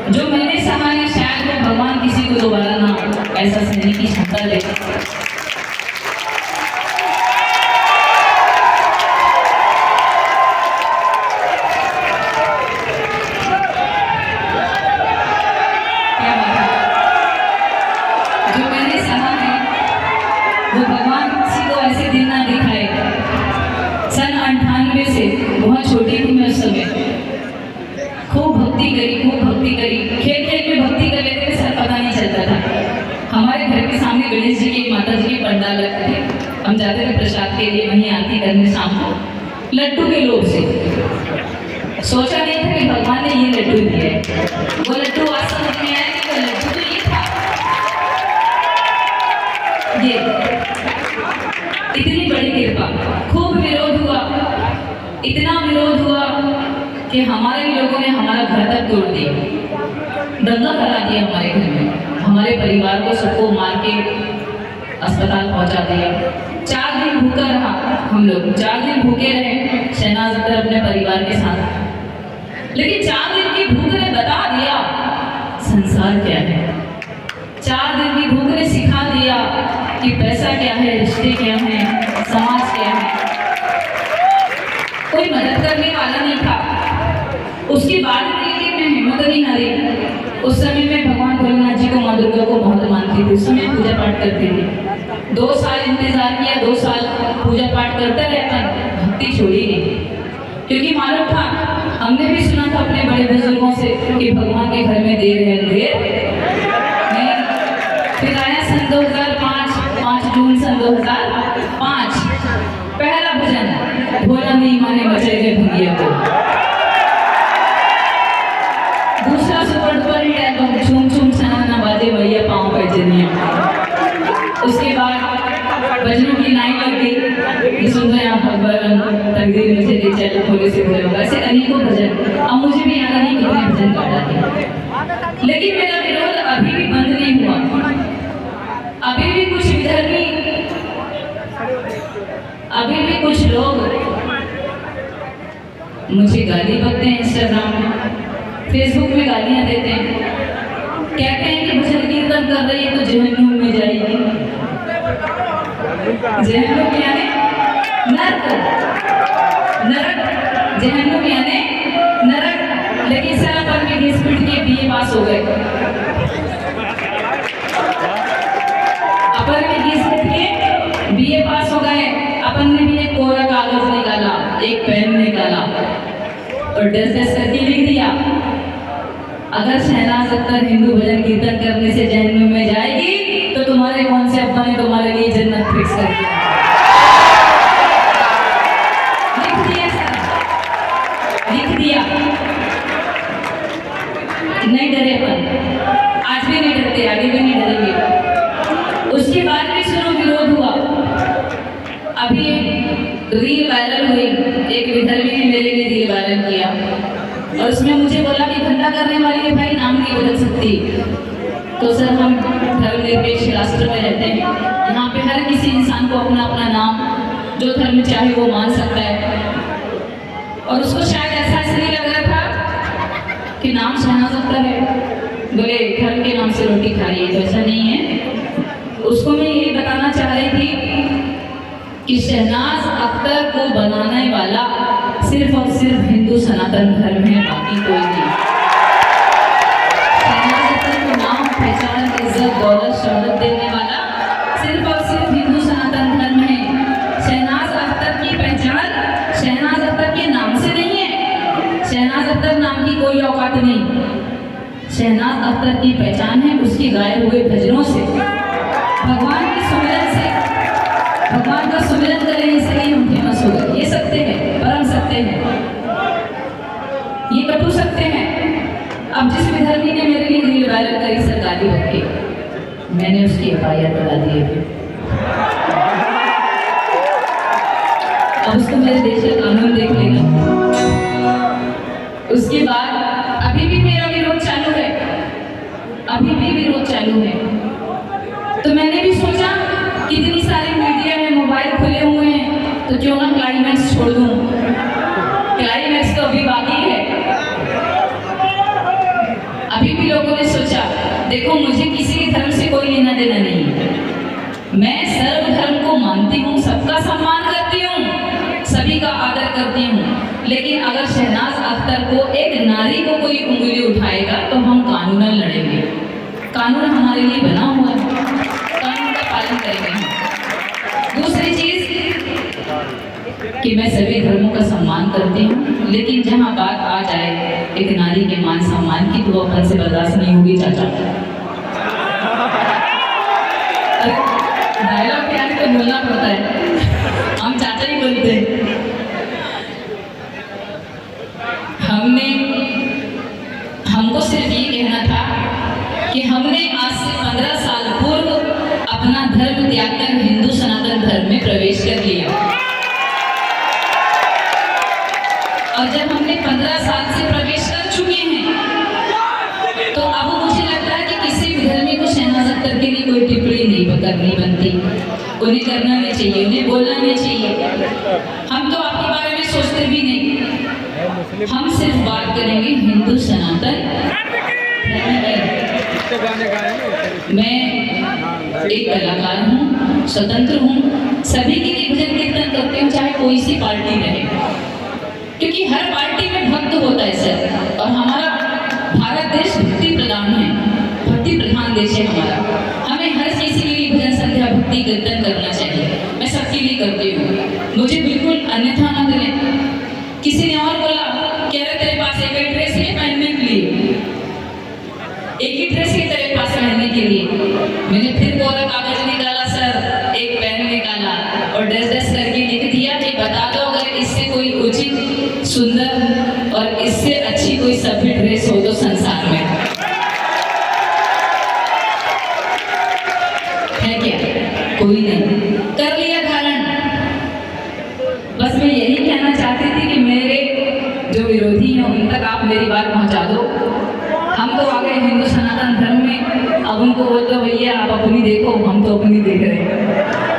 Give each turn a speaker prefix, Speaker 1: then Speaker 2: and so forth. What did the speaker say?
Speaker 1: जो मैंने सहा है शायद वो भगवान किसी को दोबारा ना ऐसा सहने की क्षमता दे। जो मैंने सहा है वो भगवान किसी को ऐसे दिन ना दिखाए। सन 98 से बहुत छोटी थी मैं उस समय, खूब भक्ति करी, खेल खेल में भक्ति कर लेते थे, सर पता नहीं चलता था। हमारे घर के सामने गणेश जी के माता जी के पंडाल लगते थे, हम जाते थे प्रसाद के लिए वहीं आरती करने शाम को लड्डू के लोभ से। सोचा नहीं था कि भगवान ने ये लड्डू दिया है। वो लड्डू आज समझ में आया कि वो लड्डू तो ये था। ये इतनी बड़ी कृपा, खूब विरोध हुआ, इतना विरोध हुआ कि हमारे लोगों ने हमारा घर तक तोड़ दिया, दंगा करा दिया हमारे घर में, हमारे परिवार को सबको मार के अस्पताल पहुंचा दिया। 4 दिन भूखा रहा हम लोग, 4 दिन भूखे रहे शहनाज अख्तर अपने परिवार के साथ। लेकिन 4 दिन की भूख ने बता दिया संसार क्या है। 4 दिन की भूख ने सिखा दिया कि पैसा क्या है, रिश्ते क्या हैं, समाज क्या है। कोई मदद करने वाला नहीं था। उसके बाद भी मैं हिम्मत नहीं हारी। उस समय मैं भगवान भोलेनाथ जी को, माँ दुर्गा को बहुत मानती थी। उस समय पूजा पाठ करती थी। 2 साल इंतजार किया, 2 साल पूजा पाठ करता रहता, भक्ति छोड़ी नहीं। क्योंकि मालूम था, हमने भी सुना था अपने बड़े बुजुर्गों से कि भगवान के घर में देर है अंधेर नहीं। फिर आया सन 2005, 5 जून सन 2005, पहला भजन, भोला नहीं माने बचेगे भंगिया को। दूसरा सुपर डुपर हिट एल्बम झूम झूम सनाना बाजे भैया पाँव पे जनिया। उसके बाद भजनों की लाइन लग गई, सुन रहे आप भगवान तकदीर मुझे दे चल खोले से भरे होगा, ऐसे अनेकों भजन। अब मुझे भी याद नहीं कितने भजन गाया थे। लेकिन मेरा विरोध अभी भी बंद नहीं हुआ। अभी भी कुछ विधर्मी, अभी भी कुछ लोग मुझे गाली बकते हैं, इंस्टाग्राम में, फेसबुक में गालियां देते हैं, कहते हैं कि भजन कीर्तन कर रही है तो जहन्नुम में जाएगी। जहन्नुम यानी नरक, नरक, जहन्नुम यानी नरक। लेकिन सर अपन में घिस पिट के BA पास हो गए, अपन में घिस पिट के BA पास हो गए। अपन ने भी एक कोरा कागज निकाला, एक पेन निकाला और डस करके लिख दिया, अगर शहनाज अख्तर हिंदू भजन कीर्तन करने से जहन्नुम में जाएगी तो तुम्हारे कौन से अब्बा ने तुम्हारे लिए जन्नत फिक्स कर दिया। लिख दिया सर, लिख दिया। नहीं डरे अपन, आज भी नहीं डरते, आगे भी नहीं डरेंगे। उसके बाद भी सुनो विरोध हुआ। अभी रील वायरल हुई, एक विधर्मी ने मेरे लिए रील वायरल किया और उसमें मुझे बोला कि धंधा करने वाली है भाई, नाम नहीं बदल सकती। तो सर हम धर्मनिरपेक्ष राष्ट्र में रहते हैं, यहाँ पे हर किसी इंसान को अपना अपना नाम जो धर्म चाहे वो मान सकता है। और उसको शायद ऐसा इसलिए लग रहा था कि नाम शहनाज अख्तर है, बोले धर्म के नाम से रोटी खा रही है, तो ऐसा नहीं है। उसको मैं यही बताना चाह रही थी कि शहनाज अख्तर को बनाने वाला सिर्फ और सिर्फ हिंदू सनातन धर्म है, बाकी कोई नहीं। शहनाज अख्तर को नाम, पहचान, इज्जत, दौलत, शोहरत देने वाला सिर्फ और सिर्फ हिंदू सनातन धर्म है। शहनाज अख्तर की पहचान शहनाज अख्तर के नाम से नहीं है। शहनाज अख्तर नाम की कोई औकात नहीं। शहनाज अख्तर की पहचान है उसके गाए हुए भजनों से, भगवान के सुमिरन से। भगवान का सुमिरन करें इसलिए हम फेमस हो गए। ये सत्य है, परम सत्य है, ये कटु सत्य है। अब जिस विधर्मी ने मेरे लिए रील वायरल करी सरकारी वक्त के, मैंने उसकी FIR करा दी है। अब उसको मेरे देश का कानून देख लेगा। उसके बाद अभी भी मेरा विरोध चालू है, अभी भी विरोध चालू है। तो मैंने भी सोचा कितनी सारी मीडिया है, मोबाइल खुले हुए हैं, तो क्यों ना क्लाइमैक्स छोड़ दूं। क्लाइमैक्स तो अभी बाकी है। अभी भी लोगों ने सोचा, देखो मुझे किसी भी धर्म से कोई लेना देना नहीं है, मैं सर्वधर्म को मानती हूँ, सबका सम्मान करती हूँ, सभी का आदर करती हूँ, लेकिन अगर शहनाज अख्तर को, एक नारी को कोई उंगली उठाएगा तो हम कानूनन लड़ेंगे। कानून हमारे लिए बना हुआ है, कानून का पालन करेंगे हम। दूसरी चीज कि मैं सभी धर्मों का सम्मान करती हूँ, लेकिन जहाँ बात आ जाए एक नारी के मान सम्मान की, तो वो अपन से बर्दाश्त नहीं होगी चाचा। डायलॉग क्या है तो बोलना पड़ता है, हम चाचा ही बोलते हैं। हमको सिर्फ ये कहना था कि हमने आज से 15 साल पूर्व अपना धर्म त्याग कर हिंदू सनातन धर्म में प्रवेश कर लिया, और जब हमने 15 साल से प्रवेश कर चुके हैं तो अब मुझे लगता है कि किसी भी धर्मी को शहनाज अख्तर के लिए कोई टिप्पणी नहीं करनी बनती, उन्हें करना नहीं चाहिए, उन्हें बोलना नहीं चाहिए। हम तो आपके बारे में सोचते भी नहीं, हम सिर्फ बात करेंगे हिंदू सनातन धर्म की। मैं एक कलाकार हूँ, स्वतंत्र हूँ, सभी के लिए भजन कीर्तन करती हूँ, चाहे कोई सी पार्टी रहे, क्योंकि हर पार्टी में भक्त होता है सर, और हमारा भारत देश भक्ति प्रधान है, भक्ति प्रधान देश है हमारा। हमें हर चीज के लिए भजन संध्या भक्ति कीर्तन करना चाहिए, मैं सबके लिए करती हूँ, मुझे बिल्कुल अन्यथा मत लें। किसी ने और बोला, कह रहे तेरे पास एक ही ड्रेस है पहनने के लिए, एक ही ड्रेस है तेरे पास पहनने के लिए। मैंने फिर कोरा कागज निकाला सर, एक पेन निकाला और डस करके लिख दिया कि बता दो अगर इससे कोई उचित, सुंदर और इससे अच्छी कोई सभ्य ड्रेस हो तो संसार में है क्या? कोई नहीं। कर लिया धारण। बस मैं यही कहना चाहती थी कि मेरे जो विरोधी हैं उन तक आप मेरी बात पहुंचा दो। हम तो आ गए हिंदू सनातन धर्म में, अब उनको बोल दो भैया आप अपनी देखो, हम तो अपनी देख रहे हैं।